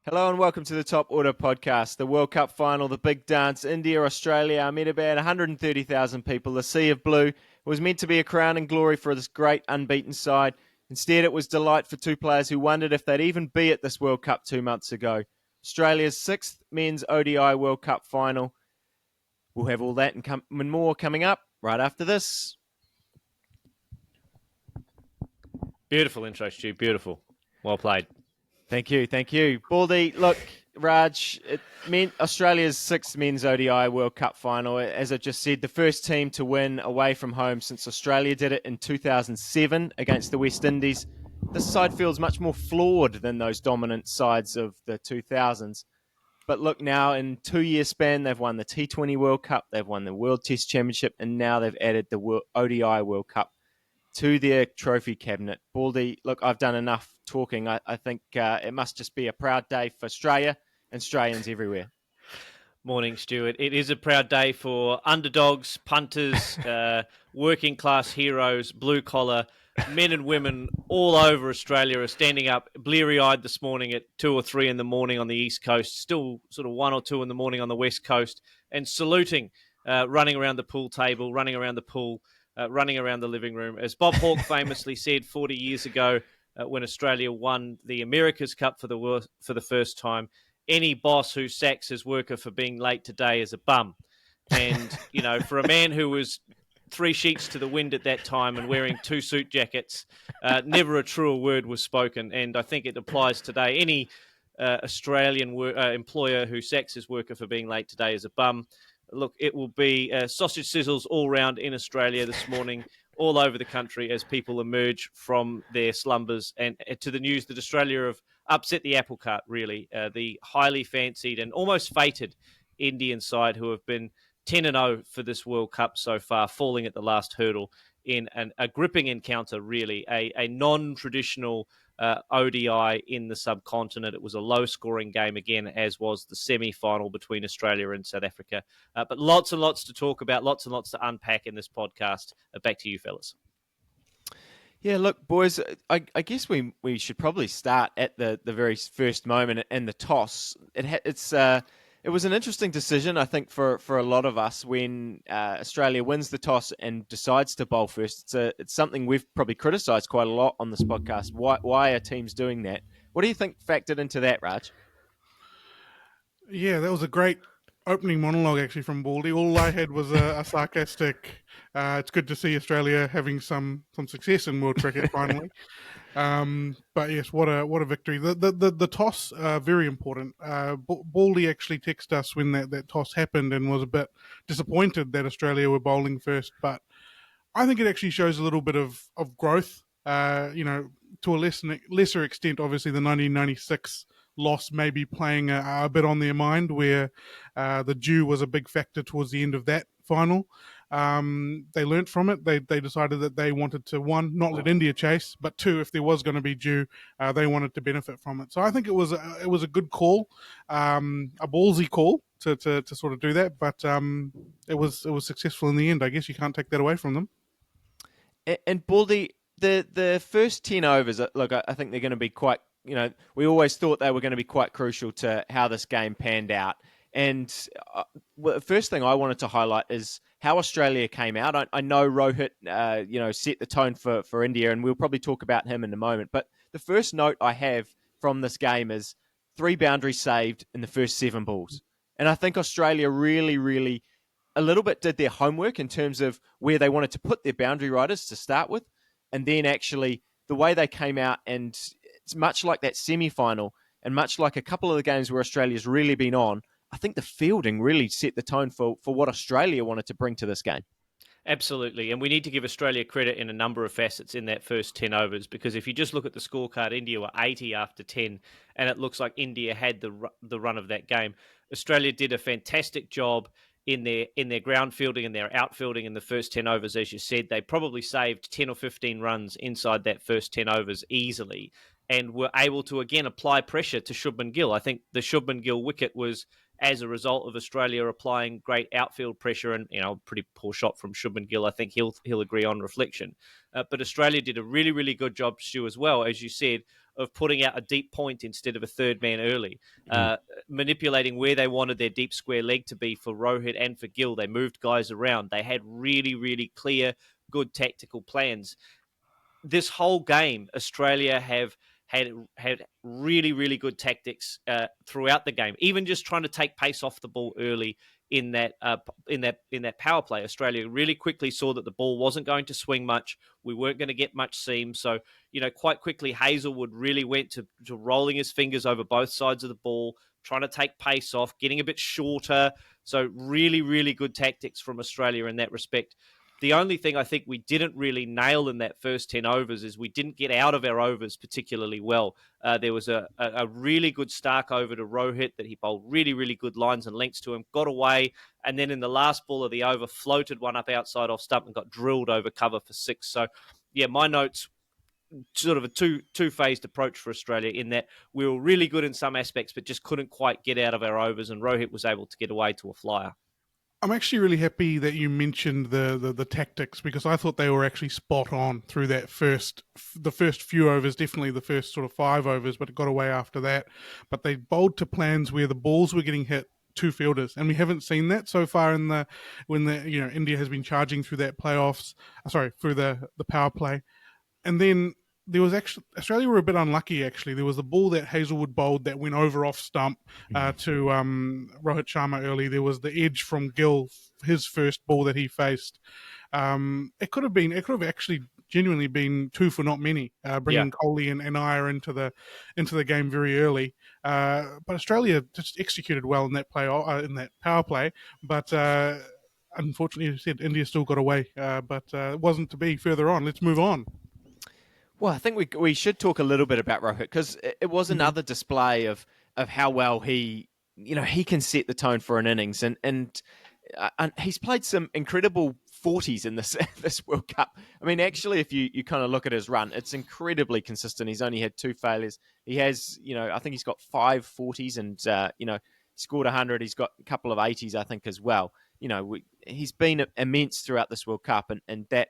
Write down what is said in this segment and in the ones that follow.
Hello and welcome to the Top Order podcast. The World Cup final, the big dance, India, Australia, Ahmedabad, 130,000 people, the sea of blue. It was meant to be a crown and glory for this great unbeaten side. Instead, it was delight for two players who wondered if they'd even be at this World Cup 2 months ago. Australia's sixth men's ODI World Cup final. We'll have all that and more coming up right after this. Beautiful intro, Stu. Beautiful. Well played. Thank you. Baldy, look, Raj, it meant Australia's sixth men's ODI World Cup final. As I just said, the first team to win away from home since Australia did it in 2007 against the West Indies. This side feels much more flawed than those dominant sides of the 2000s. But look, now in 2 year span, they've won the T20 World Cup, they've won the World Test Championship, and now they've added the ODI World Cup to their trophy cabinet. Baldy, look, I've done enough talking. I think it must just be a proud day for Australia and Australians everywhere. Morning, Stuart. It is a proud day for underdogs, punters, working class heroes, blue collar, men and women all over Australia are standing up bleary-eyed this morning at 2 or 3 in the morning on the East Coast, still sort of 1 or 2 in the morning on the West Coast, and saluting, running around the pool table, running around the pool, running around the living room. As Bob Hawke famously said 40 years ago when Australia won the America's Cup for the first time, any boss who sacks his worker for being late today is a bum. And, you know, for a man who was 3 sheets to the wind at that time and wearing 2 suit jackets, never a truer word was spoken. And I think it applies today. Any Australian employer who sacks his worker for being late today is a bum. Look, it will be sausage sizzles all round in Australia this morning, all over the country as people emerge from their slumbers and to the news that Australia have upset the apple cart, really. The highly fancied and almost fated Indian side who have been 10-0 for this World Cup so far, falling at the last hurdle in a gripping encounter, really, a non-traditional ODI in the subcontinent. It was a low-scoring game again, as was the semi-final between Australia and South Africa. But lots and lots to talk about, lots and lots to unpack in this podcast. Back to you, fellas. Yeah, look, boys, I guess we should probably start at the very first moment and the toss. It was an interesting decision, I think, for a lot of us when Australia wins the toss and decides to bowl first. It's something we've probably criticised quite a lot on this podcast. Why are teams doing that? What do you think factored into that, Raj? Yeah, that was a great opening monologue, actually, from Baldy. All I had was a sarcastic, it's good to see Australia having some success in world cricket finally. But yes, what a victory. The toss, very important. Baldy actually texted us when that toss happened and was a bit disappointed that Australia were bowling first. But I think it actually shows a little bit of growth, to a lesser extent, obviously, the 1996 loss may be playing a bit on their mind, where the dew was a big factor towards the end of that final. They learnt from it. They decided that they wanted to, 1, not let India chase, but 2, if there was going to be dew, they wanted to benefit from it. So I think it was a good call, a ballsy call to sort of do that, but it was successful in the end. I guess you can't take that away from them. And Baldy, the first 10 overs, look, I think they're going to be quite, we always thought they were going to be quite crucial to how this game panned out. And the first thing I wanted to highlight is how Australia came out. I know Rohit, set the tone for India, and we'll probably talk about him in a moment. But the first note I have from this game is 3 boundaries saved in the first 7 balls. And I think Australia really, really a little bit did their homework in terms of where they wanted to put their boundary riders to start with. And then actually the way they came out, and it's much like that semi-final and much like a couple of the games where Australia's really been on, I think the fielding really set the tone for what Australia wanted to bring to this game. Absolutely, and we need to give Australia credit in a number of facets in that first 10 overs, because if you just look at the scorecard, India were 80 after 10, and it looks like India had the run of that game. Australia did a fantastic job in their ground fielding and their outfielding in the first 10 overs, as you said. They probably saved 10 or 15 runs inside that first 10 overs easily, and were able to, again, apply pressure to Shubman Gill. I think the Shubman Gill wicket was as a result of Australia applying great outfield pressure and, pretty poor shot from Shubman Gill. I think he'll agree on reflection. But Australia did a really, really good job, Stu, as well, as you said, of putting out a deep point instead of a third man early, manipulating where they wanted their deep square leg to be for Rohit and for Gill. They moved guys around. They had really, really clear, good tactical plans. This whole game, Australia have had really, really good tactics throughout the game. Even just trying to take pace off the ball early in that power play. Australia really quickly saw that the ball wasn't going to swing much. We weren't going to get much seam. So, quite quickly, Hazelwood really went to rolling his fingers over both sides of the ball, trying to take pace off, getting a bit shorter. So really, really good tactics from Australia in that respect. The only thing I think we didn't really nail in that first 10 overs is we didn't get out of our overs particularly well. There was a really good Stark over to Rohit that he bowled really, really good lines and lengths to him, got away, and then in the last ball of the over, floated one up outside off stump and got drilled over cover for 6. So, yeah, my notes, sort of a two-phased approach for Australia in that we were really good in some aspects but just couldn't quite get out of our overs, and Rohit was able to get away to a flyer. I'm actually really happy that you mentioned the tactics, because I thought they were actually spot on through the first few overs, definitely the first sort of 5 overs, but it got away after that. But they bowled to plans where the balls were getting hit 2 fielders, and we haven't seen that so far when India has been charging through that through the power play. And then there was actually, Australia were a bit unlucky, actually. There was a ball that Hazelwood bowled that went over off stump to Rohit Sharma early. There was the edge from Gill, his first ball that he faced. It could have actually genuinely been 2 for not many, bringing Kohli and Iyer into the game very early. But Australia just executed well in that in that power play. But unfortunately, as you said, India still got away. But it wasn't to be further on. Let's move on. Well, I think we should talk a little bit about Rohit, because it was another display of how well he can set the tone for an innings, and he's played some incredible 40s in this World Cup. I mean, actually, if you kind of look at his run, it's incredibly consistent. He's only had 2 failures. He has, I think he's got 5 40s and scored 100. He's got a couple of 80s, I think, as well. He's been immense throughout this World Cup, and that.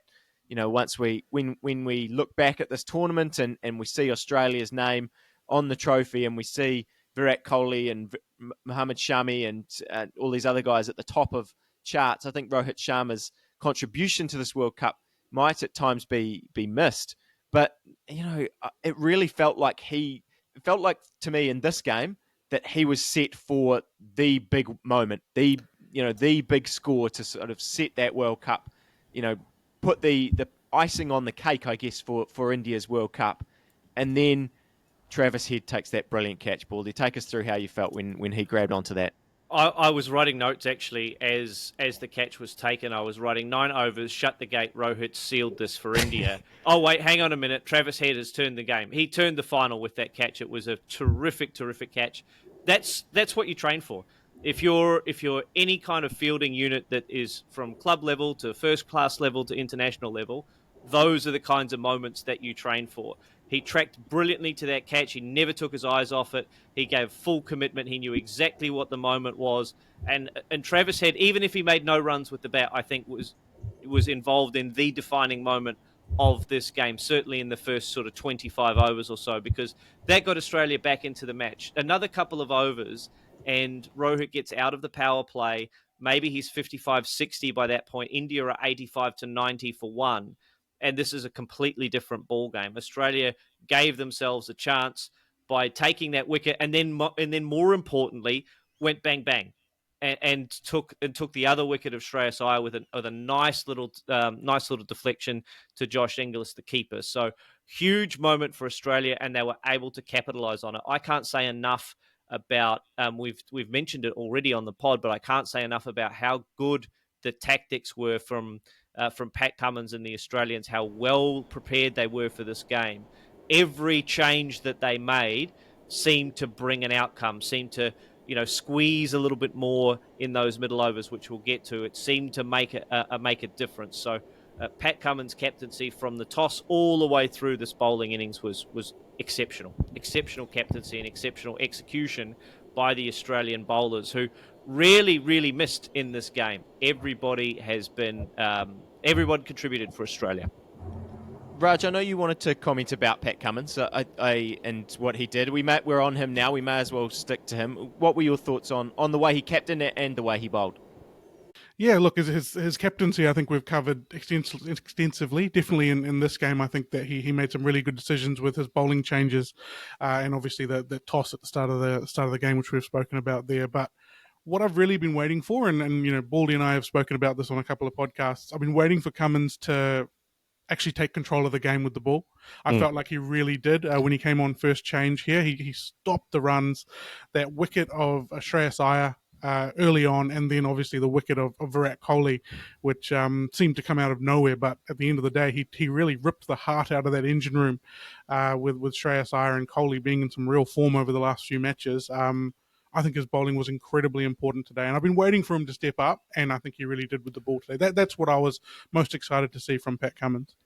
Once when we look back at this tournament and we see Australia's name on the trophy, and we see Virat Kohli and Mohammad Shami and all these other guys at the top of charts, I think Rohit Sharma's contribution to this World Cup might at times be missed. But it really felt like to me in this game that he was set for the big moment, the big score to sort of set that World Cup, put the icing on the cake, I guess, for India's World Cup. And then Travis Head takes that brilliant catch. Baldy, take us through how you felt when he grabbed onto that. I was writing notes, actually, as the catch was taken. I was writing 9 overs, shut the gate, Rohit sealed this for India. Oh, wait, hang on a minute. Travis Head has turned the game. He turned the final with that catch. It was a terrific, terrific catch. That's what you train for. If you're any kind of fielding unit that is from club level to first class level to international level, those are the kinds of moments that you train for. He tracked brilliantly to that catch. He never took his eyes off it. He gave full commitment. He knew exactly what the moment was. And Travis Head, even if he made no runs with the bat, I think was involved in the defining moment of this game, certainly in the first sort of 25 overs or so, because that got Australia back into the match. Another couple of overs, and Rohit gets out of the power play. Maybe he's 55-60 by that point. India are 85-90 for 1. And this is a completely different ball game. Australia gave themselves a chance by taking that wicket, and then more importantly, went bang bang, and took the other wicket of Shreyas Iyer with a nice little deflection to Josh Inglis, the keeper. So huge moment for Australia, and they were able to capitalise on it. I can't say enough about we've mentioned it already on the pod, but I can't say enough about how good the tactics were from Pat Cummins and the Australians, how well prepared they were for this game. Every change that they made seemed to bring an outcome, seemed to squeeze a little bit more in those middle overs, which we'll get to. It seemed to make a difference. So Pat Cummins' captaincy from the toss all the way through this bowling innings was exceptional. Exceptional captaincy and exceptional execution by the Australian bowlers, who really, really missed in this game. Everybody has been, everyone contributed for Australia. Raj, I know you wanted to comment about Pat Cummins and what he did. We're on him now. We may as well stick to him. What were your thoughts on the way he captained it and the way he bowled? Yeah, look, his captaincy, I think we've covered extensively. Definitely in this game, I think that he made some really good decisions with his bowling changes, and obviously the toss at the start of the game, which we've spoken about there. But what I've really been waiting for, and Baldy and I have spoken about this on a couple of podcasts, I've been waiting for Cummins to actually take control of the game with the ball. I felt like he really did when he came on first change here. He stopped the runs. That wicket of Shreyas Iyer early on, and then obviously the wicket of Virat Kohli, which seemed to come out of nowhere. But at the end of the day, he really ripped the heart out of that engine room with Shreyas Iyer and Kohli being in some real form over the last few matches. I think his bowling was incredibly important today, and I've been waiting for him to step up, and I think he really did with the ball today. That's what I was most excited to see from Pat Cummins.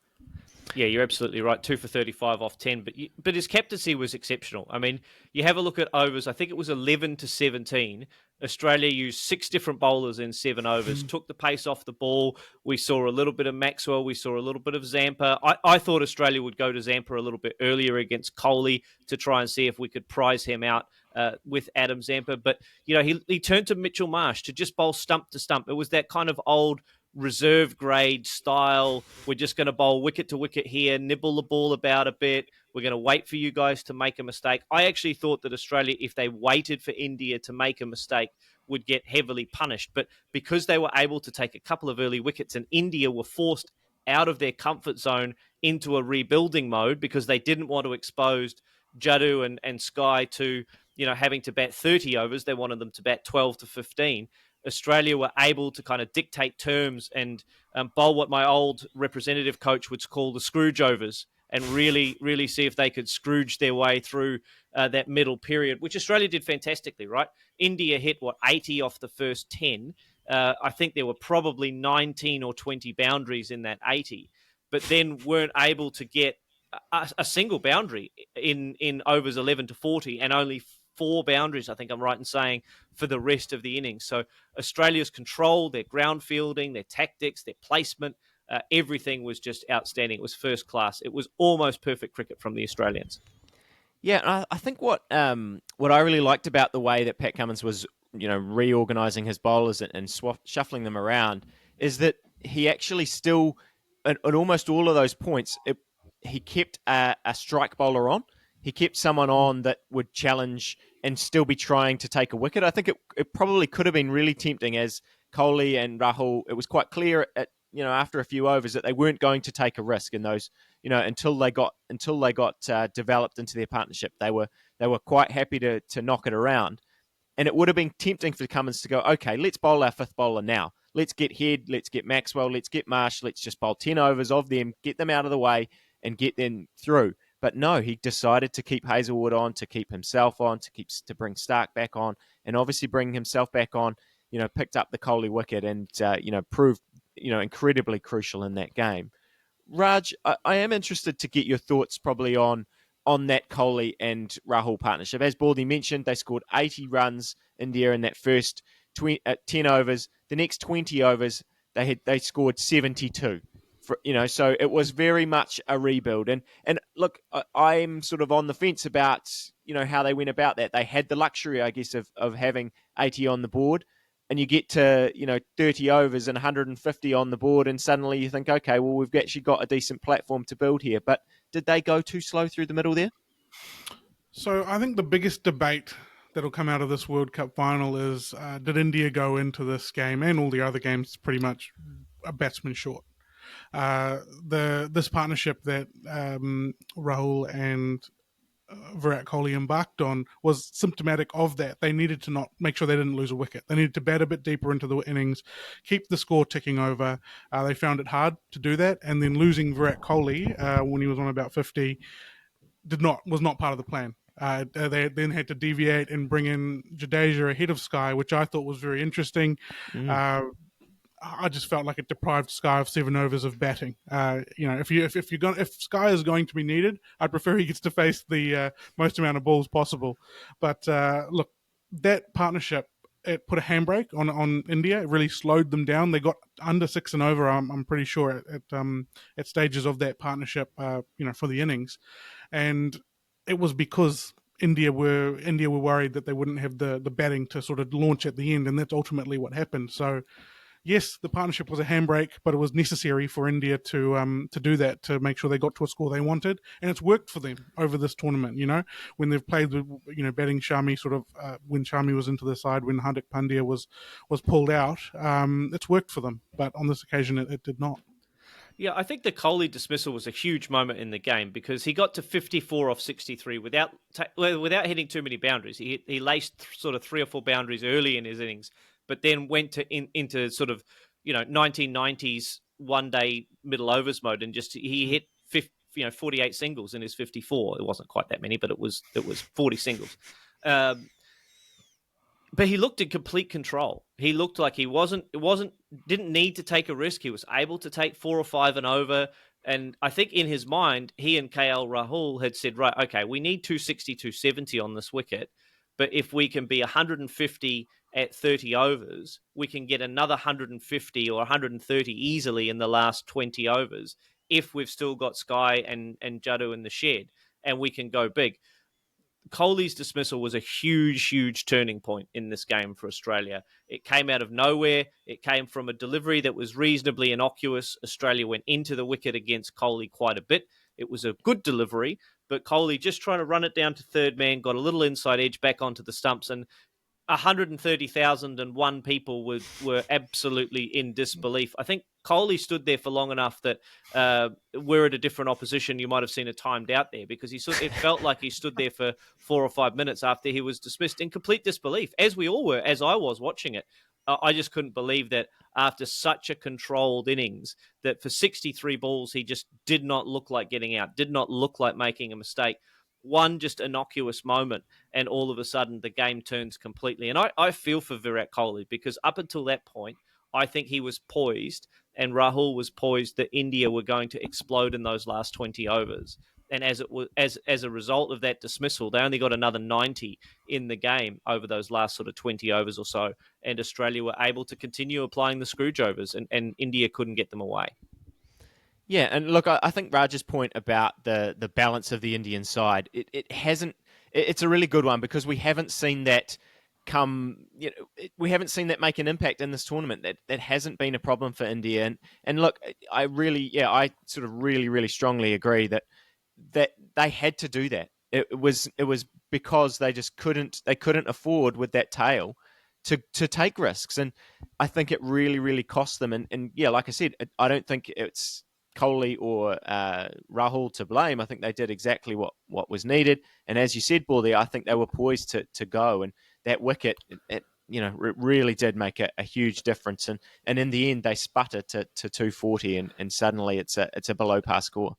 Yeah, you're absolutely right. 2 for 35 off 10, but his captaincy was exceptional. I mean, you have a look at overs. I think it was 11 to 17. Australia used 6 different bowlers in 7 overs, took the pace off the ball. We saw a little bit of Maxwell. We saw a little bit of Zampa. I thought Australia would go to Zampa a little bit earlier against Kohli to try and see if we could prize him out with Adam Zampa. But, he turned to Mitchell Marsh to just bowl stump to stump. It was that kind of old reserve grade style. We're just going to bowl wicket to wicket here, nibble the ball about a bit. We're going to wait for you guys to make a mistake. I actually thought that Australia, if they waited for India to make a mistake, would get heavily punished. But because they were able to take a couple of early wickets and India were forced out of their comfort zone into a rebuilding mode because they didn't want to expose Jaddu and Sky to, having to bat 30 overs. They wanted them to bat 12 to 15. Australia were able to kind of dictate terms and bowl what my old representative coach would call the Scrooge overs and really, really see if they could Scrooge their way through that middle period, which Australia did fantastically, right? India hit, 80 off the first 10. I think there were probably 19 or 20 boundaries in that 80, but then weren't able to get a single boundary in overs 11 to 40 and only 4 boundaries, I think I'm right in saying, for the rest of the innings. So Australia's control, their ground fielding, their tactics, their placement, everything was just outstanding. It was first class. It was almost perfect cricket from the Australians. Yeah, I think what I really liked about the way that Pat Cummins was, reorganising his bowlers and shuffling them around is that he actually still, at almost all of those points, he kept a strike bowler on. He kept someone on that would challenge and still be trying to take a wicket. I think it probably could have been really tempting as Kohli and Rahul. It was quite clear after a few overs that they weren't going to take a risk in those, until they got developed into their partnership. They were quite happy to knock it around. And it would have been tempting for Cummins to go, okay, let's bowl our fifth bowler now. Let's get Head, let's get Maxwell, let's get Marsh, let's just bowl 10 overs of them, get them out of the way and get them through. But no, he decided to keep Hazelwood on, to keep himself on, to bring Stark back on, and obviously bringing himself back on, picked up the Kohli wicket and, proved, incredibly crucial in that game. Raj, I am interested to get your thoughts probably on that Kohli and Rahul partnership. As Baldy mentioned, they scored 80 runs, India, in that first 10 overs. The next 20 overs, they scored 72. So it was very much a rebuild. And look, I'm sort of on the fence about, how they went about that. They had the luxury, I guess, of having 80 on the board, and you get to, 30 overs and 150 on the board, and suddenly you think, okay, well, we've actually got a decent platform to build here. But did they go too slow through the middle there? So I think the biggest debate that'll come out of this World Cup final is, did India go into this game and all the other games pretty much a batsman short? This partnership that Rahul and Virat Kohli embarked on was symptomatic of that. They needed to not make sure they didn't lose a wicket. They needed to bat a bit deeper into the innings, keep the score ticking over. They found it hard to do that, and then losing Virat Kohli when he was on about 50 was not part of the plan. They then had to deviate and bring in Jadeja ahead of Sky, which I thought was very interesting. I just felt like it deprived Sky of 7 overs of batting. If Sky is going to be needed, I'd prefer he gets to face the most amount of balls possible. But look, that partnership, it put a handbrake on India. It really slowed them down. They got under 6 and over. I'm pretty sure at stages of that partnership, for the innings, and it was because India were worried that they wouldn't have the batting to sort of launch at the end, and that's ultimately what happened. So yes, the partnership was a handbrake, but it was necessary for India to do that, to make sure they got to a score they wanted, and it's worked for them over this tournament. When they've played with batting Shami, sort of when Shami was into the side, when Hardik Pandya was pulled out, it's worked for them. But on this occasion, it did not. Yeah, I think the Kohli dismissal was a huge moment in the game because he got to 54 off 63 without hitting too many boundaries. He laced sort of 3 or 4 boundaries early in his innings, but then went into sort of 1990s one day middle overs mode, and just he hit 48 singles in his 54. It wasn't quite that many, but it was 40 singles. But he looked in complete control. He looked like didn't need to take a risk. He was able to take 4 or 5 and over. And I think in his mind, he and Rahul had said, right, okay, we need 260, 270 on this wicket. But if we can be 150 at 30 overs, we can get another 150 or 130 easily in the last 20 overs if we've still got Sky and Jaddu in the shed, and we can go big. Kohli's dismissal was a huge, huge turning point in this game for Australia. It came out of nowhere. It came from a delivery that was reasonably innocuous. Australia went into the wicket against Kohli quite a bit. It was a good delivery, but Kohli just trying to run it down to third man, got a little inside edge back onto the stumps, and 130,001 people were absolutely in disbelief. I think Kohli stood there for long enough that we're at a different opposition. You might have seen it timed out there because it felt like he stood there for 4 or 5 minutes after he was dismissed in complete disbelief, as we all were, as I was watching it. I just couldn't believe that after such a controlled innings, that for 63 balls, he just did not look like getting out, did not look like making a mistake. One just innocuous moment, and all of a sudden the game turns completely. And I feel for Virat Kohli because up until that point, I think he was poised and Rahul was poised that India were going to explode in those last 20 overs. And as a result of that dismissal, they only got another 90 in the game over those last sort of 20 overs or so. And Australia were able to continue applying the Screwdrovers, and India couldn't get them away. Yeah, and look, I think Raj's point about the balance of the Indian side, it's a really good one because we haven't seen that we haven't seen that make an impact in this tournament. That hasn't been a problem for India. And look, I sort of really, really strongly agree that they had to do that. It was because they just couldn't afford with that tail to take risks. And I think it really, really cost them. And yeah, like I said, I don't think it's Kohli or Rahul to blame. I think they did exactly what was needed. And as you said, Baldy, I think they were poised to go. And that wicket, it really did make a huge difference. And in the end, they sputtered to 240, and suddenly it's a below par score.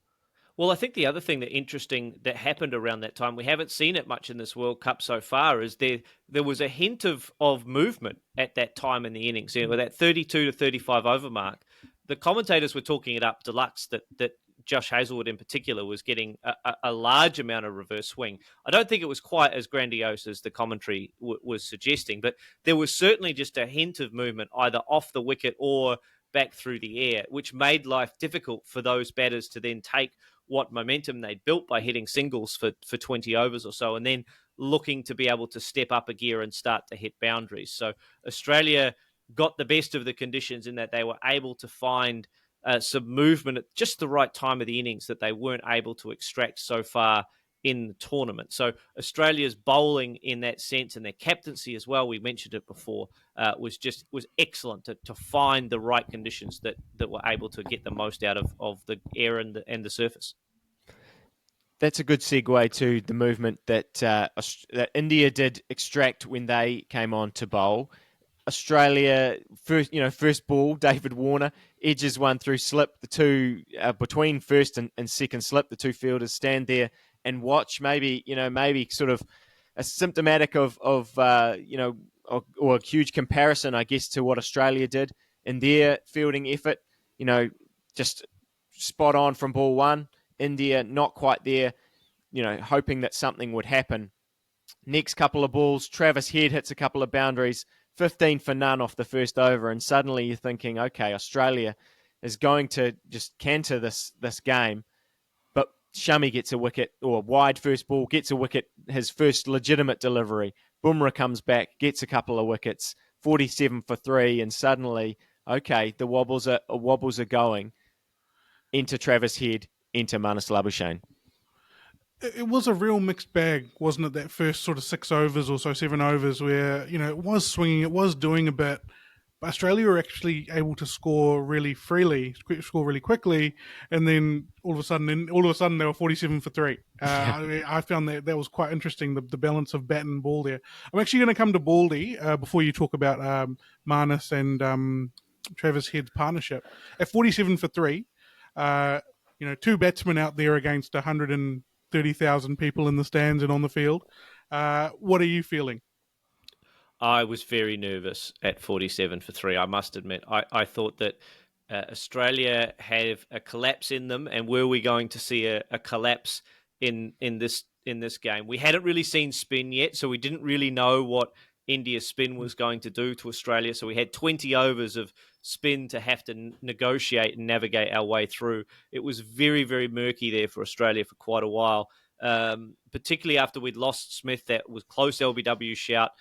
Well, I think the other thing that happened around that time, we haven't seen it much in this World Cup so far, is there was a hint of movement at that time in the innings. With that 32 to 35 over mark, the commentators were talking it up deluxe that Josh Hazlewood in particular was getting a large amount of reverse swing. I don't think it was quite as grandiose as the commentary was suggesting, but there was certainly just a hint of movement either off the wicket or back through the air, which made life difficult for those batters to then take what momentum they'd built by hitting singles for 20 overs or so, and then looking to be able to step up a gear and start to hit boundaries. So Australia got the best of the conditions in that they were able to find some movement at just the right time of the innings that they weren't able to extract so far in the tournament. So Australia's bowling in that sense, and their captaincy as well, we mentioned it before, was excellent to find the right conditions that were able to get the most out of the air and the surface. That's a good segue to the movement that India did extract when they came on to bowl. Australia first ball, David Warner edges one through slip. The two between first and second slip, the two fielders stand there and watch. Maybe sort of a symptomatic of or a huge comparison, I guess, to what Australia did in their fielding effort. Just spot on from ball one. India not quite there. Hoping that something would happen. Next couple of balls, Travis Head hits a couple of boundaries, 15 for none off the first over, and suddenly you're thinking, okay, Australia is going to just canter this game, but Shami gets a wicket, or wide first ball, gets a wicket, his first legitimate delivery. Bumrah comes back, gets a couple of wickets, 47 for 3, and suddenly, okay, the wobbles are going into Travis Head, into Marnus Labuschagne. It was a real mixed bag, wasn't it? That first sort of 6 overs or so, 7 overs, where it was swinging, it was doing a bit, but Australia were actually able to score really freely, score really quickly, and then all of a sudden they were 47 for 3. I found that was quite interesting, the balance of bat and ball there. I'm actually going to come to Baldy before you talk about Marnus and Travis Head's partnership at 47 for 3. Two batsmen out there against 130,000 people in the stands and on the field. What are you feeling? I was very nervous at 47 for 3, I must admit. I thought that Australia have a collapse in them, and were we going to see a collapse in this game? We hadn't really seen spin yet, so we didn't really know what India's spin was going to do to Australia. So we had 20 overs of spin to have to negotiate and navigate our way through. It was very, very murky there for Australia for quite a while, particularly after we'd lost Smith. That was close LBW shout.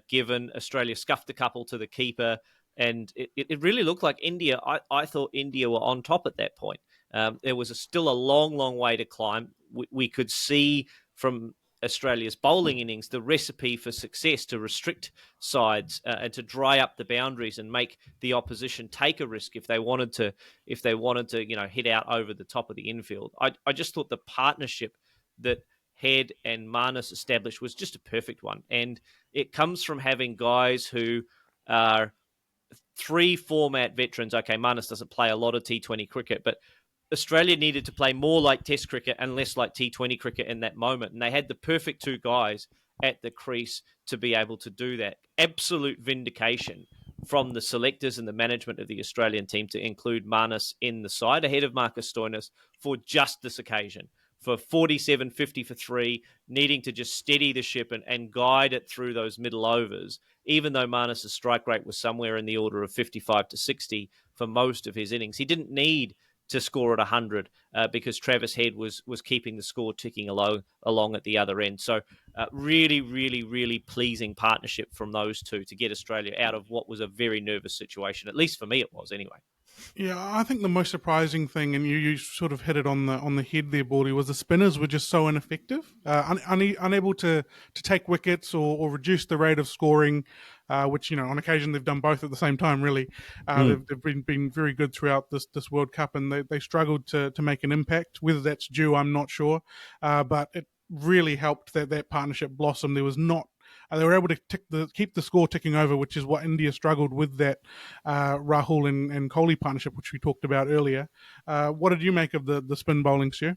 Given Australia scuffed a couple to the keeper, and it really looked like India. I thought India were on top at that point. There was still a long, long way to climb. We could see from Australia's bowling innings the recipe for success, to restrict sides and to dry up the boundaries and make the opposition take a risk if they wanted to hit out over the top of the infield. I just thought the partnership that Head and Marnus established was just a perfect one, and it comes from having guys who are 3-format veterans. Okay, Marnus doesn't play a lot of T20 cricket, but Australia needed to play more like Test cricket and less like T20 cricket in that moment, and they had the perfect two guys at the crease to be able to do that. Absolute vindication from the selectors and the management of the Australian team to include Marnus in the side ahead of Marcus Stoinis for just this occasion. For 47, 50 for 3, needing to just steady the ship and guide it through those middle overs, even though Marnus' strike rate was somewhere in the order of 55 to 60 for most of his innings. He didn't need to score at 100 because Travis Head was keeping the score ticking along at the other end. So really, really, really pleasing partnership from those two to get Australia out of what was a very nervous situation. At least for me it was anyway. Yeah, I think the most surprising thing, and you sort of hit it on the head there, Baldy, was the spinners were just so ineffective, unable to take wickets or reduce the rate of scoring, which on occasion they've done both at the same time. Really, they've been very good throughout this World Cup, and they struggled to make an impact. Whether that's due, I'm not sure, but it really helped that partnership blossom. There was not. They were able to keep the score ticking over, which is what India struggled with that Rahul and Kohli partnership, which we talked about earlier. What did you make of the spin bowling, Stu?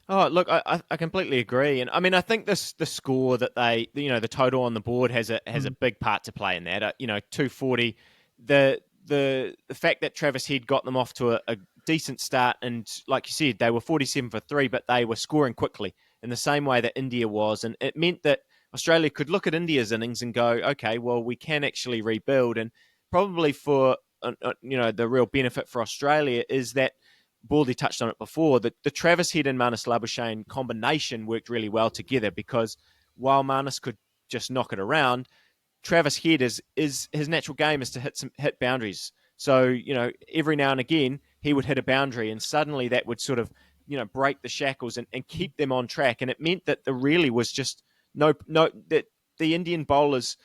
Oh, look, I completely agree, and I mean I think the score that the total on the board has a big part to play in that. 240. The fact that Travis Head got them off to a decent start, and like you said, they were 47 for 3, but they were scoring quickly in the same way that India was, and it meant that Australia could look at India's innings and go, okay, well, we can actually rebuild. And probably for, the real benefit for Australia is that, Baldy touched on it before, that the Travis Head and Marnus Labuschagne combination worked really well together, because while Marnus could just knock it around, Travis Head is his natural game is to hit boundaries. So, every now and again, he would hit a boundary, and suddenly that would sort of, break the shackles and keep them on track. And it meant that there really was just that the Indian bowlers,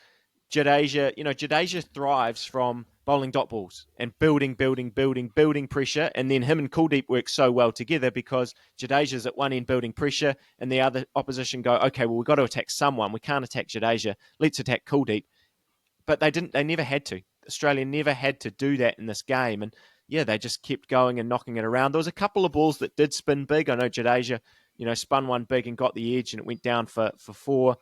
Jadeja thrives from bowling dot balls and building pressure, and then him and Kuldeep work so well together because Jadeja's at one end building pressure, and the other opposition go, okay, well, we've got to attack someone. We can't attack Jadeja. Let's attack Kuldeep. But they never had to. Australia never had to do that in this game, and yeah, they just kept going and knocking it around. There was a couple of balls that did spin big. I know Jadeja, spun one big and got the edge, and it went down for 4.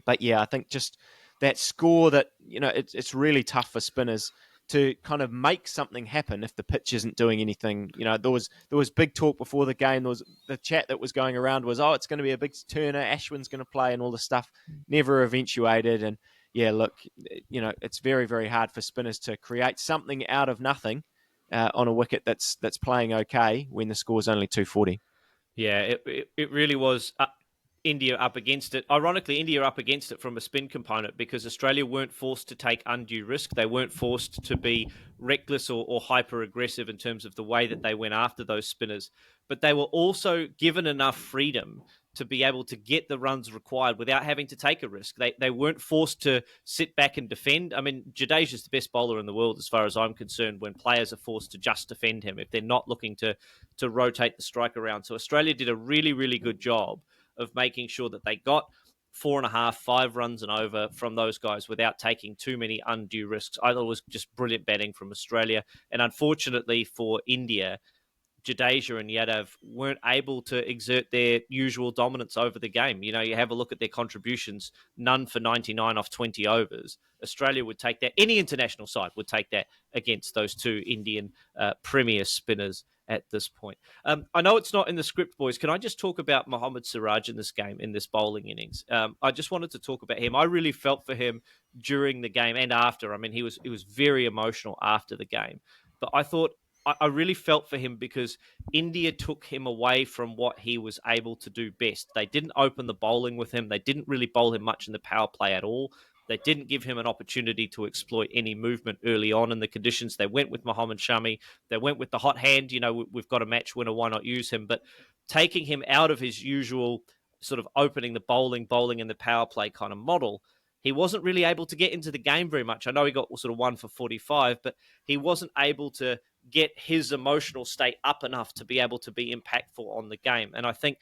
But yeah, I think just that score that, it's really tough for spinners to kind of make something happen if the pitch isn't doing anything. There was big talk before the game. There was the chat that was going around was, oh, it's going to be a big turner. Ashwin's going to play and all this stuff. Never eventuated. And yeah, look, it's very, very hard for spinners to create something out of nothing on a wicket that's playing okay when the score's only 240. Yeah, it really was India up against it. Ironically, India up against it from a spin component because Australia weren't forced to take undue risk. They weren't forced to be reckless or hyper-aggressive in terms of the way that they went after those spinners. But they were also given enough freedom to be able to get the runs required without having to take a risk. They weren't forced to sit back and defend. I mean, Jadeja's the best bowler in the world as far as I'm concerned when players are forced to just defend him if they're not looking to rotate the strike around. So Australia did a really, really good job of making sure that they got 4.5, 5 runs and over from those guys without taking too many undue risks. I thought it was just brilliant batting from Australia. And unfortunately for India, Jadeja and Yadav weren't able to exert their usual dominance over the game. You have a look at their contributions, none for 99 off 20 overs. Australia would take that. Any international side would take that against those two Indian premier spinners at this point. I know it's not in the script, boys. Can I just talk about Mohammad Siraj in this game, in this bowling innings? I just wanted to talk about him. I really felt for him during the game and after. I mean, he was very emotional after the game. But I really felt for him because India took him away from what he was able to do best. They didn't open the bowling with him. They didn't really bowl him much in the power play at all. They didn't give him an opportunity to exploit any movement early on in the conditions. They went with Mohammad Shami. They went with the hot hand. We've got a match winner. Why not use him? But taking him out of his usual sort of opening the bowling in the power play kind of model, he wasn't really able to get into the game very much. I know he got sort of 1 for 45, but he wasn't able to get his emotional state up enough to be able to be impactful on the game. And I think,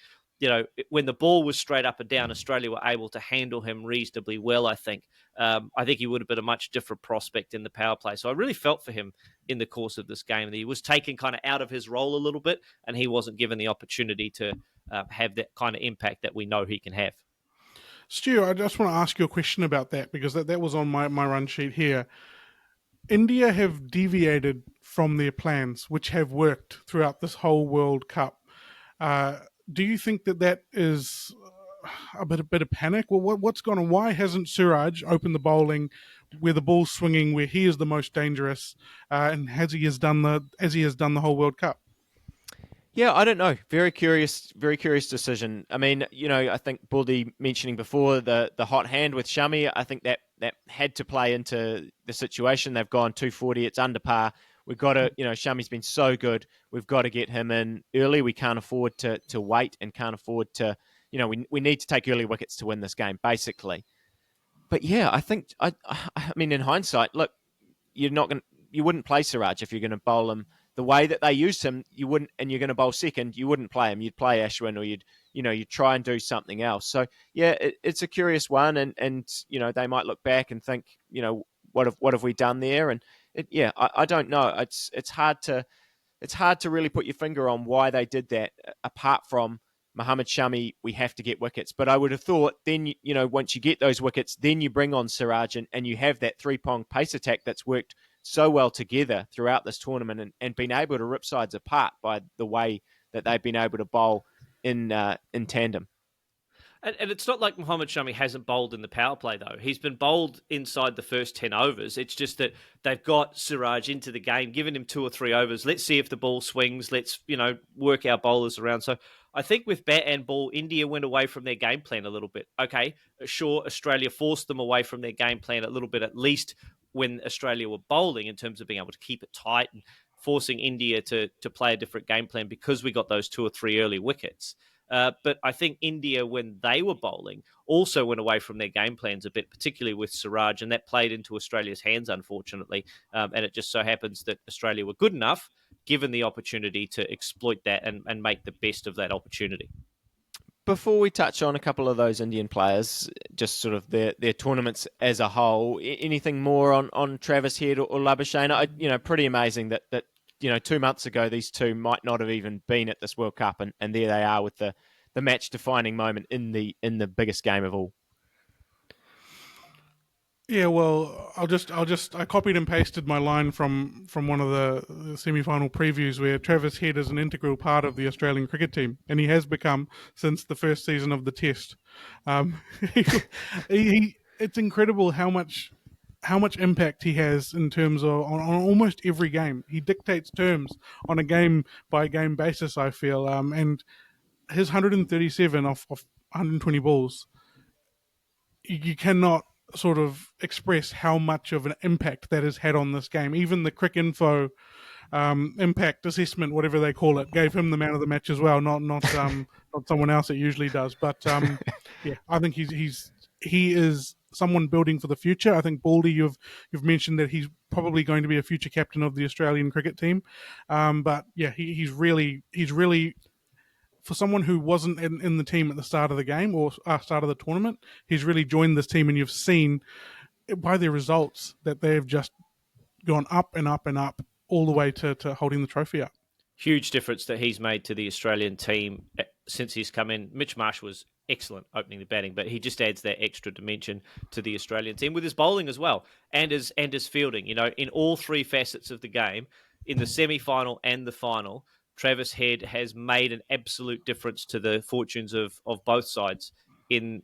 when the ball was straight up and down, Australia were able to handle him reasonably well, I think. I think he would have been a much different prospect in the power play. So I really felt for him in the course of this game. He was taken kind of out of his role a little bit, and he wasn't given the opportunity to have that kind of impact that we know he can have. Stu, I just want to ask you a question about that because that was on my run sheet here. India have deviated from their plans, which have worked throughout this whole World Cup. Do you think that is a bit of panic? Well, what's gone on? Why hasn't Siraj opened the bowling where the ball's swinging, where he is the most dangerous, and as he has done the whole World Cup? Yeah, I don't know. Very curious decision. I mean, I think Baldy mentioning before the hot hand with Shami, I think that had to play into the situation. They've gone 240, it's under par. We've got to, Shami's been so good. We've got to get him in early. We can't afford to wait and can't afford to, we need to take early wickets to win this game, basically. But yeah, I think, I mean, in hindsight, look, you wouldn't play Siraj if you're going to bowl him the way that they used him. You wouldn't, and you're going to bowl second, you wouldn't play him. You'd play Ashwin, or you'd try and do something else. So yeah, it's a curious one, and they might look back and think, what have we done there? And I don't know. It's hard to really put your finger on why they did that. Apart from Mohammad Shami, we have to get wickets. But I would have thought then, once you get those wickets, then you bring on Siraj and you have that three-prong pace attack that's worked so well together throughout this tournament and been able to rip sides apart by the way that they've been able to bowl in tandem. And it's not like Mohammad Shami hasn't bowled in the power play, though. He's been bowled inside the first 10 overs. It's just that they've got Siraj into the game, given him 2 or 3 overs. Let's see if the ball swings. Let's, work our bowlers around. So I think with bat and ball, India went away from their game plan a little bit. Okay, sure, Australia forced them away from their game plan a little bit, at least when Australia were bowling, in terms of being able to keep it tight and forcing India to play a different game plan because we got those 2 or 3 early wickets. But I think India, when they were bowling, also went away from their game plans a bit, particularly with Siraj, and that played into Australia's hands, unfortunately. And it just so happens that Australia were good enough, given the opportunity, to exploit that and make the best of that opportunity. Before we touch on a couple of those Indian players, just sort of their tournaments as a whole, anything more on Travis Head or Labuschagne? Pretty amazing that 2 months ago, these two might not have even been at this World Cup, and there they are with the match-defining moment in the biggest game of all. Yeah, well, I copied and pasted my line from one of the semi-final previews where Travis Head is an integral part of the Australian cricket team, and he has become since the first season of the Test. Um, it's incredible how much impact he has in terms of on almost every game. He dictates terms on a game by game basis, I feel, and his 137 off 120 balls, you cannot sort of express how much of an impact that has had on this game. Even the Crick Info impact assessment, whatever they call it, gave him the man of the match as well. Not someone else that usually does. But yeah, I think he is someone building for the future. I think Baldy, you've mentioned that he's probably going to be a future captain of the Australian cricket team. But yeah, he's really for someone who wasn't in the team at the start of the game or start of the tournament, he's really joined this team, and you've seen by their results that they've just gone up and up and up all the way to holding the trophy up. Huge difference that he's made to the Australian team since he's come in. Mitch Marsh was excellent opening the batting, but he just adds that extra dimension to the Australian team with his bowling as well and his fielding. You know, in all three facets of the game, in the semi-final and the final, Travis Head has made an absolute difference to the fortunes of both sides in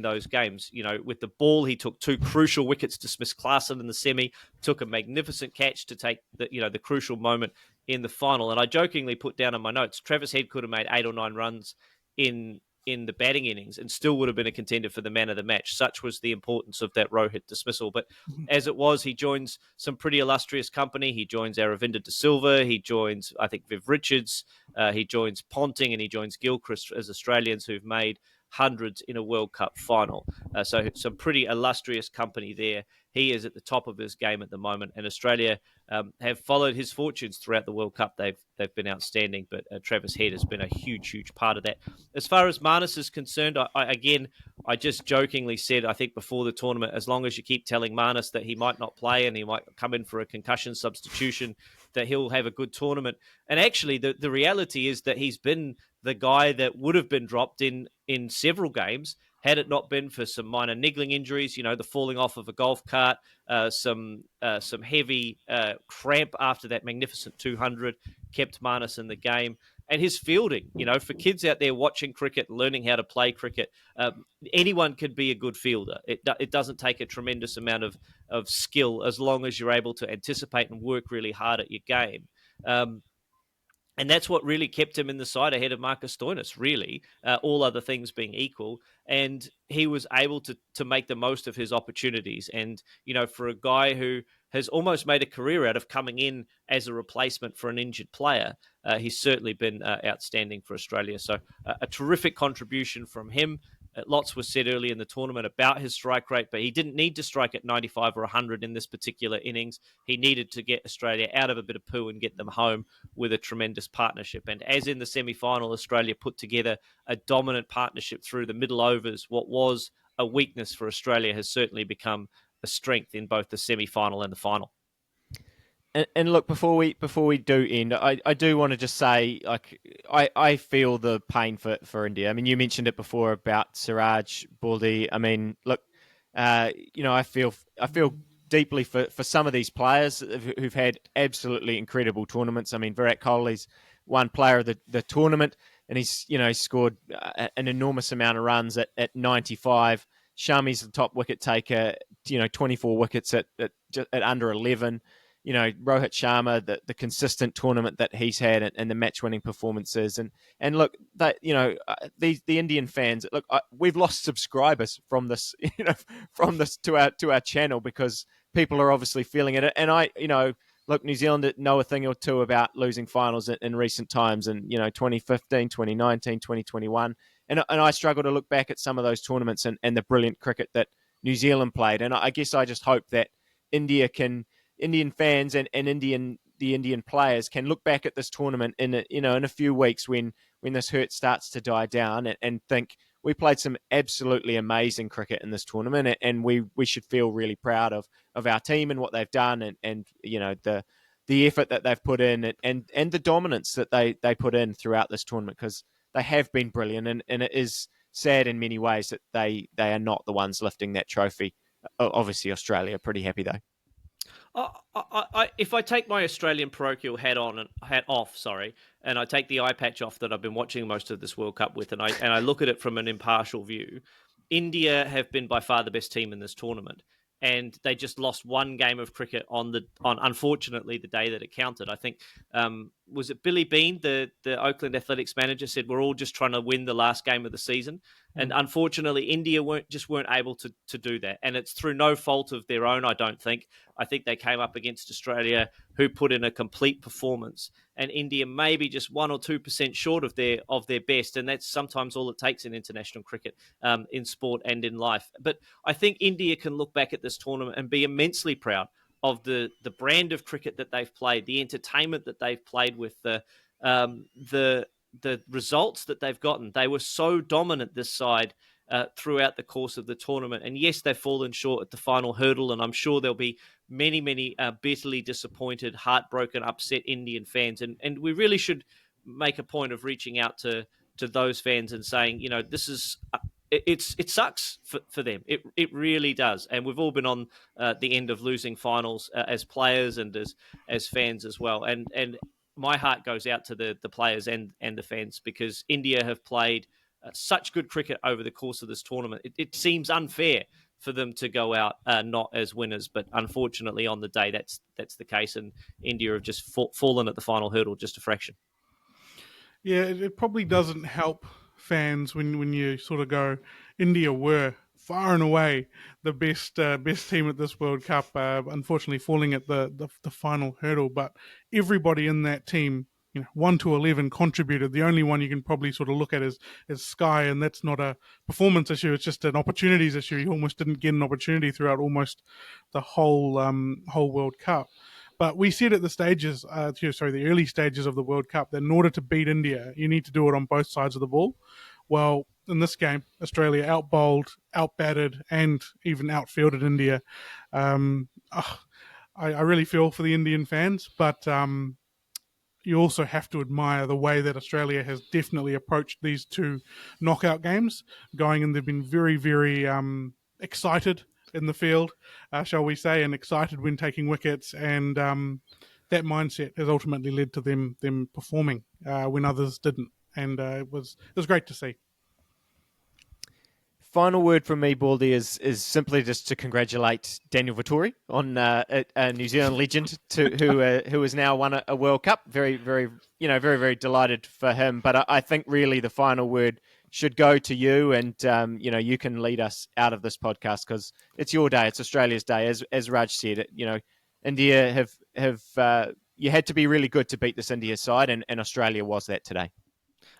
those games. You know, with the ball, he took two crucial wickets to Smith Clarkson in the semi, took a magnificent catch to take the crucial moment in the final. And I jokingly put down in my notes, Travis Head could have made 8 or 9 runs in the batting innings and still would have been a contender for the man of the match. Such was the importance of that Rohit dismissal. But as it was, he joins some pretty illustrious company. He joins Aravinda De Silva. He joins, I think, Viv Richards. He joins Ponting, and he joins Gilchrist as Australians who've made hundreds in a World Cup final. So some pretty illustrious company there. He is at the top of his game at the moment, and Australia have followed his fortunes throughout the World Cup. They've been outstanding, but Travis Head has been a huge part of that. As far as Marnus is concerned, I just jokingly said, I think before the tournament, as long as you keep telling Marnus that he might not play and he might come in for a concussion substitution, that he'll have a good tournament. And actually, the reality is that he's been the guy that would have been dropped in several games had it not been for some minor niggling injuries, you know, the falling off of a golf cart, some heavy cramp after that magnificent 200 kept Marnus in the game. And his fielding, you know, for kids out there watching cricket, learning how to play cricket, anyone could be a good fielder. It doesn't take a tremendous amount of skill as long as you're able to anticipate and work really hard at your game. And that's what really kept him in the side ahead of Marcus Stoinis, really, all other things being equal. And he was able to make the most of his opportunities. And, you know, for a guy who has almost made a career out of coming in as a replacement for an injured player, he's certainly been outstanding for Australia. So a terrific contribution from him. Lots was said early in the tournament about his strike rate, but he didn't need to strike at 95 or 100 in this particular innings. He needed to get Australia out of a bit of poo and get them home with a tremendous partnership. And as in the semi-final, Australia put together a dominant partnership through the middle overs. What was a weakness for Australia has certainly become a strength in both the semi-final and the final. And look, before we do end, I do want to just say, like, I feel the pain for India. I mean, you mentioned it before about Siraj, Baldy. I mean, look, you know, I feel deeply for some of these players who've had absolutely incredible tournaments. I mean, Virat Kohli's one player of the tournament, and he's scored an enormous amount of runs at 95. Shami's the top wicket taker, 24 wickets at under 11. You know, Rohit Sharma, the consistent tournament that he's had and the match-winning performances. And look, that the Indian fans, look, we've lost subscribers from this, to our channel because people are obviously feeling it. And look, New Zealand know a thing or two about losing finals in recent times, and 2015, 2019, 2021. And I struggle to look back at some of those tournaments and the brilliant cricket that New Zealand played. And I guess I just hope that Indian fans and the Indian players can look back at this tournament in a few weeks when this hurt starts to die down and think we played some absolutely amazing cricket in this tournament, and we should feel really proud of our team and what they've done, and the effort that they've put in and the dominance that they put in throughout this tournament, because they have been brilliant, and it is sad in many ways that they are not the ones lifting that trophy Obviously, Australia are pretty happy though. If I take my Australian parochial hat off, and I take the eye patch off that I've been watching most of this World Cup with, and I look at it from an impartial view, India have been by far the best team in this tournament, and they just lost one game of cricket on unfortunately the day that it counted. I think was it Billy Bean, the Oakland Athletics manager, said we're all just trying to win the last game of the season, and unfortunately India weren't able to do that, and it's through no fault of their own. I don't think. I think they came up against Australia, who put in a complete performance, and India maybe just 1 or 2% short of their best, and that's sometimes all it takes in international cricket, in sport and in life. But I think India can look back at this tournament and be immensely proud of the brand of cricket that they've played, the entertainment that they've played with, the results that they've gotten. They were so dominant, this side, throughout the course of the tournament. And yes, they've fallen short at the final hurdle, and I'm sure there'll be many, many bitterly disappointed, heartbroken, upset Indian fans. And we really should make a point of reaching out to those fans and saying, this is... It sucks for them. It really does. And we've all been on the end of losing finals as players and as fans as well. And my heart goes out to the players and the fans, because India have played such good cricket over the course of this tournament. It seems unfair for them to go out not as winners, but unfortunately on the day that's the case, and India have just fallen at the final hurdle just a fraction. Yeah, it probably doesn't help fans when you sort of go, India were far and away the best team at this World Cup, unfortunately falling at the final hurdle. But everybody in that team, 1 to 11 contributed. The only one you can probably sort of look at is Sky, and that's not a performance issue, it's just an opportunities issue. He almost didn't get an opportunity throughout almost the whole World Cup. But we said at the early stages of the World Cup, that in order to beat India, you need to do it on both sides of the ball. Well, in this game, Australia out-bowled, out-batted, and even outfielded India. I really feel for the Indian fans, but you also have to admire the way that Australia has definitely approached these two knockout games, going, and they've been very, very excited in the field, shall we say, and excited when taking wickets, and that mindset has ultimately led to them performing when others didn't, and it was great to see. Final word from me, Baldy, is simply just to congratulate Daniel Vettori on a New Zealand legend who has now won a World Cup. Very, very, very, very delighted for him. But I think really the final word should go to you, and you can lead us out of this podcast, because it's your day, it's Australia's day. As Raj said, India have you had to be really good to beat this India side, and Australia was that today.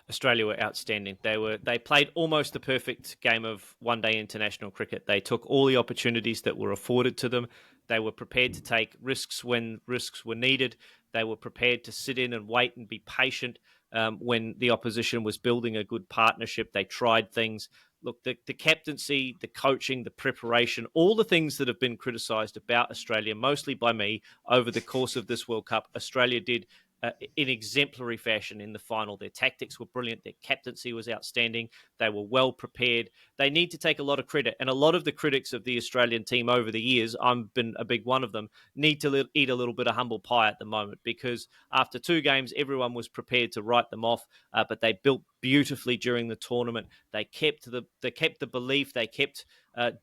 Australia were outstanding. They played almost the perfect game of one-day international cricket. They took all the opportunities that were afforded to them. They were prepared to take risks when risks were needed. They were prepared to sit in and wait and be patient when the opposition was building a good partnership. They tried things. Look, the captaincy, the coaching, the preparation, all the things that have been criticised about Australia, mostly by me, over the course of this World Cup, Australia did in exemplary fashion in the final. Their tactics were brilliant. Their captaincy was outstanding. They were well prepared. They need to take a lot of credit. And a lot of the critics of the Australian team over the years, I've been a big one of them, need to eat a little bit of humble pie at the moment, because after 2 games, everyone was prepared to write them off, but they built beautifully during the tournament. They kept the belief. They kept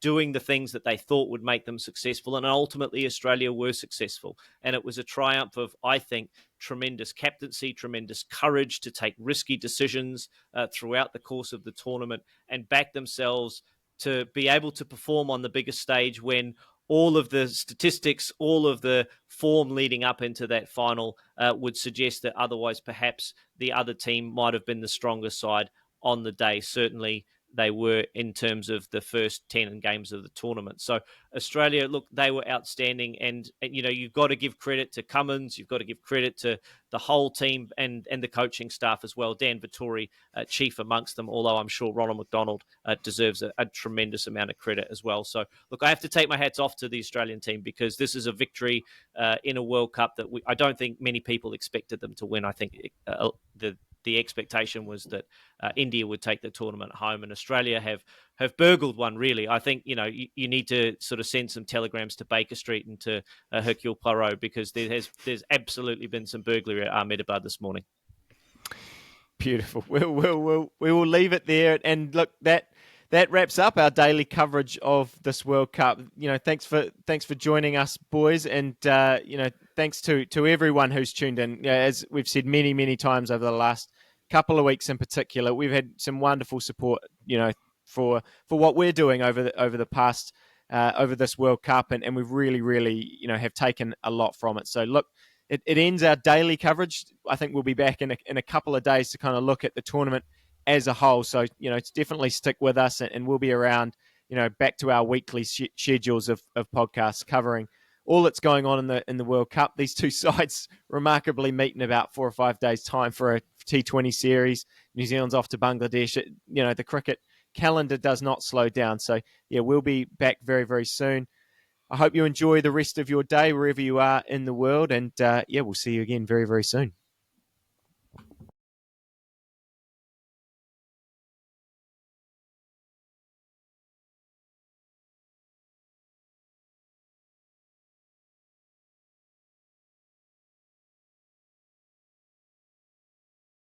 doing the things that they thought would make them successful. And ultimately, Australia were successful. And it was a triumph of, I think, tremendous captaincy, tremendous courage to take risky decisions throughout the course of the tournament and back themselves to be able to perform on the biggest stage when all of the statistics, all of the form leading up into that final would suggest that otherwise perhaps the other team might have been the stronger side on the day. Certainly they were in terms of the first 10 games of the tournament. So Australia, look, they were outstanding. And you've got to give credit to Cummins. You've got to give credit to the whole team and the coaching staff as well. Dan Vettori, chief amongst them, although I'm sure Ronald McDonald deserves a tremendous amount of credit as well. So, look, I have to take my hats off to the Australian team, because this is a victory in a World Cup that I don't think many people expected them to win. I think the the expectation was that India would take the tournament home, and Australia have burgled one. Really, I think you need to sort of send some telegrams to Baker Street and to Hercule Poirot, because there's absolutely been some burglary at Ahmedabad this morning. Beautiful. We will leave it there. And look, that wraps up our daily coverage of this World Cup. Thanks for joining us, boys, and thanks to everyone who's tuned in. As we've said many times over the last couple of weeks in particular, we've had some wonderful support. For what we're doing over the past over this World Cup, and we've really have taken a lot from it. So look. It ends our daily coverage. I think we'll be back in a couple of days to kind of look at the tournament as a whole. So, definitely stick with us, and we'll be around, back to our weekly schedules of podcasts covering all that's going on in the World Cup. These two sides remarkably meet in about 4 or 5 days' time for a T20 series. New Zealand's off to Bangladesh. The cricket calendar does not slow down. So, we'll be back very soon. I hope you enjoy the rest of your day wherever you are in the world, and we'll see you again very soon.